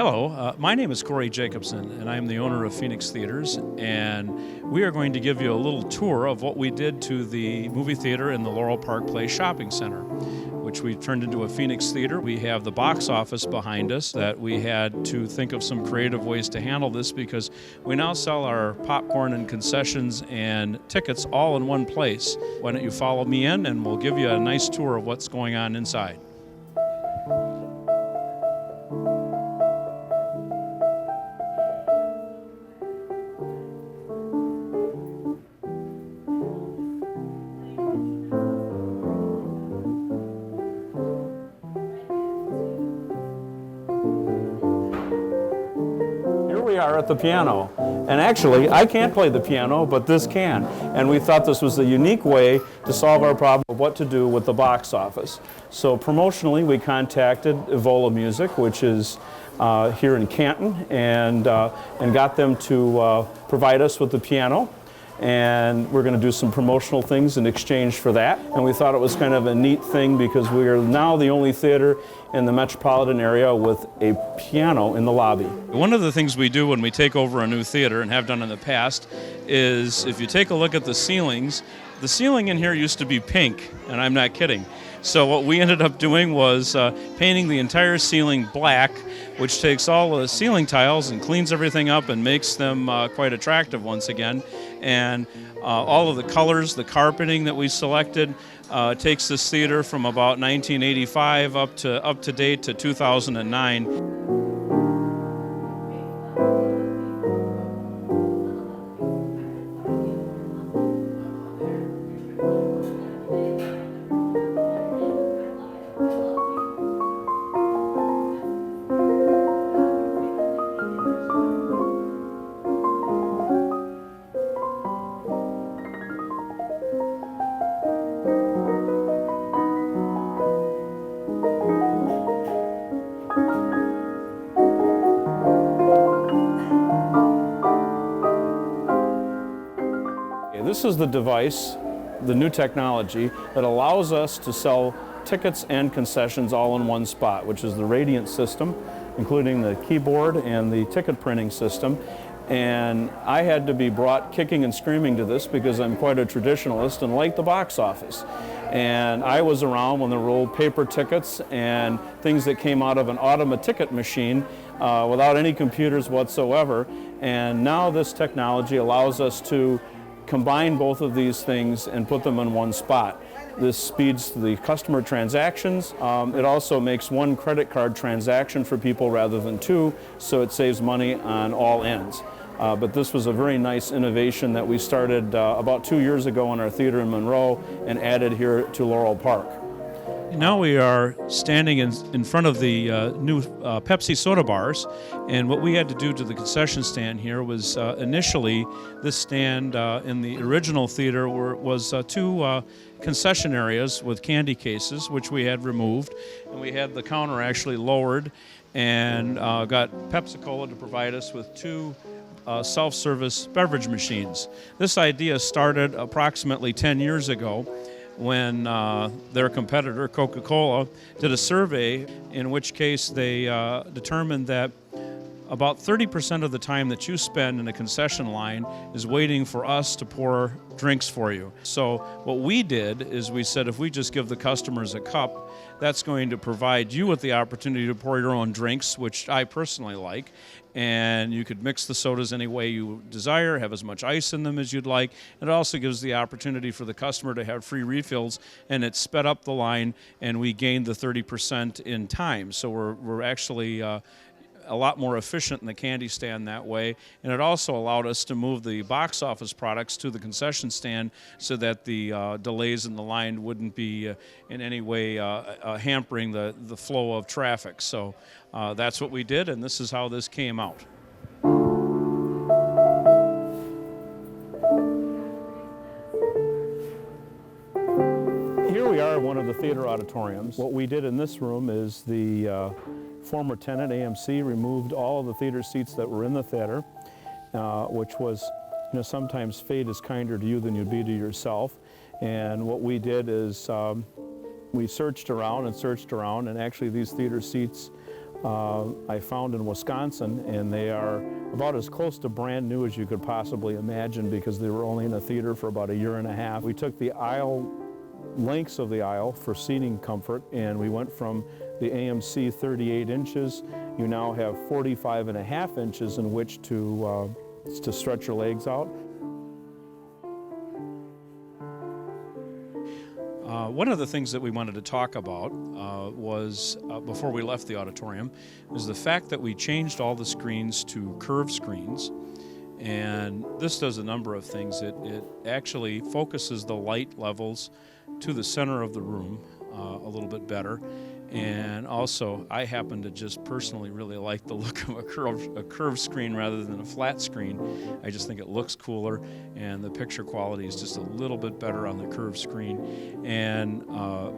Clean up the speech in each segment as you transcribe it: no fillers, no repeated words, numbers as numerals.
Hello, my name is Corey Jacobson, and I'm the owner of Phoenix Theaters, and we are going to give you a little tour of what we did to the movie theater in the Laurel Park Place Shopping Center, which we turned into a Phoenix Theater. We have the box office behind us that we had to think of some creative ways to handle this because we now sell our popcorn and concessions and tickets all in one place. Why don't you follow me in and we'll give you a nice tour of what's going on inside. We are at the piano, and actually I can't play the piano, but this can, and we thought this was a unique way to solve our problem of what to do with the box office. So promotionally we contacted Evola Music, which is here in Canton, and got them to provide us with the piano, and we're going to do some promotional things in exchange for that. And we thought it was kind of a neat thing because we are now the only theater in the metropolitan area with a piano in the lobby. One of the things we do when we take over a new theater, and have done in the past, is if you take a look at the ceilings, the ceiling in here used to be pink, and I'm not kidding. So what we ended up doing was painting the entire ceiling black, which takes all the ceiling tiles and cleans everything up and makes them quite attractive once again. And all of the colors, the carpeting that we selected, takes this theater from about 1985 up to date to 2009. This is the device, the new technology, that allows us to sell tickets and concessions all in one spot, which is the Radiant system, including the keyboard and the ticket printing system. And I had to be brought kicking and screaming to this because I'm quite a traditionalist and like the box office. And I was around when there were old paper tickets and things that came out of an automa ticket machine without any computers whatsoever. And now this technology allows us to combine both of these things and put them in one spot. This speeds the customer transactions. It also makes one credit card transaction for people rather than two, so it saves money on all ends. But this was a very nice innovation that we started about 2 years ago in our theater in Monroe and added here to Laurel Park. Now we are standing in front of the new Pepsi soda bars, and what we had to do to the concession stand here was initially this stand in the original theater was two concession areas with candy cases, which we had removed, and we had the counter actually lowered and got Pepsi-Cola to provide us with two self-service beverage machines. This idea started approximately 10 years ago when their competitor, Coca-Cola, did a survey in which case they determined that about 30% of the time that you spend in a concession line is waiting for us to pour drinks for you. So what we did is we said if we just give the customers a cup, that's going to provide you with the opportunity to pour your own drinks, which I personally like, and you could mix the sodas any way you desire, have as much ice in them as you'd like. It also gives the opportunity for the customer to have free refills, and it sped up the line, and we gained the 30% in time. So we're actually a lot more efficient in the candy stand that way, and it also allowed us to move the box office products to the concession stand so that the delays in the line wouldn't be in any way hampering the flow of traffic. So that's what we did, and this is how this came out. Here we are in one of the theater auditoriums. What we did in this room is the former tenant, AMC, removed all of the theater seats that were in the theater, which was, sometimes fate is kinder to you than you'd be to yourself. And what we did is we searched around, and actually these theater seats I found in Wisconsin, and they are about as close to brand new as you could possibly imagine because they were only in a theater for about a year and a half. We took the lengths of the aisle for seating comfort, and we went from the AMC 38 inches. You now have 45.5 inches in which to stretch your legs out. One of the things that we wanted to talk about was, before we left the auditorium, was the fact that we changed all the screens to curved screens. And this does a number of things. It actually focuses the light levels to the center of the room a little bit better. And also, I happen to just personally really like the look of a curved screen rather than a flat screen. I just think it looks cooler, and the picture quality is just a little bit better on the curved screen. And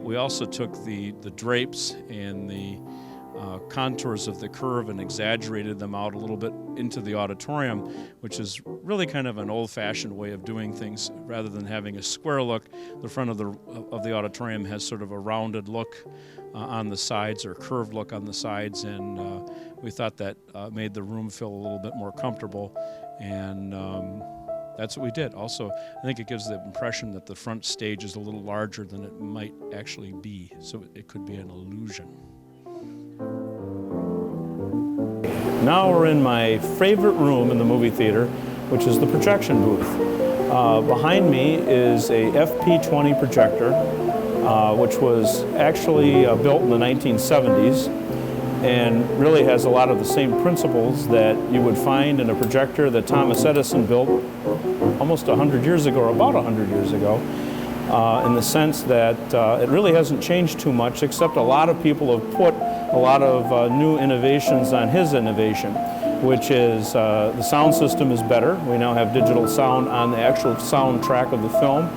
we also took the drapes and the contours of the curve and exaggerated them out a little bit into the auditorium, which is really kind of an old-fashioned way of doing things. Rather than having a square look, the front of the auditorium has sort of a rounded look on the sides, or curved look on the sides, and we thought that made the room feel a little bit more comfortable, and that's what we did. Also, I think it gives the impression that the front stage is a little larger than it might actually be, so it could be an illusion. Now we're in my favorite room in the movie theater, which is the projection booth. Behind me is a FP20 projector, which was actually built in the 1970s and really has a lot of the same principles that you would find in a projector that Thomas Edison built almost 100 years ago, or about 100 years ago, in the sense that it really hasn't changed too much, except a lot of people have put a lot of new innovations on his innovation, which is the sound system is better. We now have digital sound on the actual soundtrack of the film.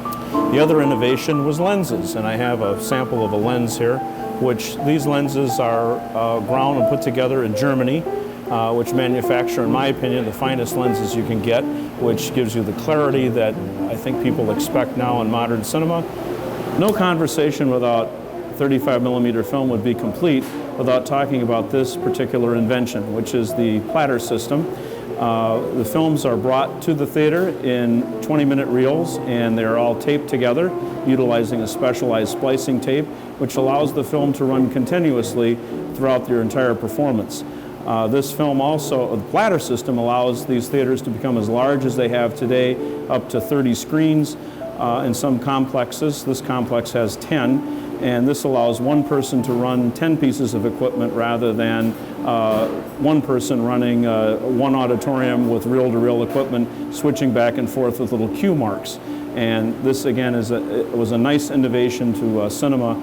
The other innovation was lenses, and I have a sample of a lens here, which these lenses are ground and put together in Germany, which manufacture, in my opinion, the finest lenses you can get, which gives you the clarity that I think people expect now in modern cinema. No conversation without 35 millimeter film would be complete without talking about this particular invention, which is the platter system. The films are brought to the theater in 20-minute reels, and they're all taped together utilizing a specialized splicing tape, which allows the film to run continuously throughout your entire performance. This film also, the platter system, allows these theaters to become as large as they have today, up to 30 screens in some complexes. This complex has 10. And this allows one person to run 10 pieces of equipment rather than one person running one auditorium with reel-to-reel equipment, switching back and forth with little cue marks. And this, again, was a nice innovation to cinema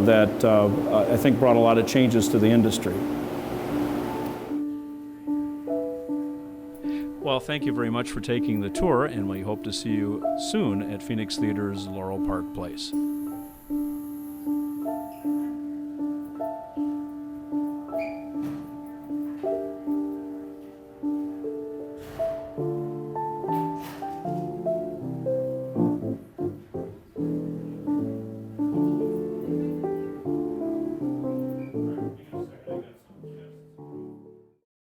that I think brought a lot of changes to the industry. Well, thank you very much for taking the tour, and we hope to see you soon at Phoenix Theater's Laurel Park Place.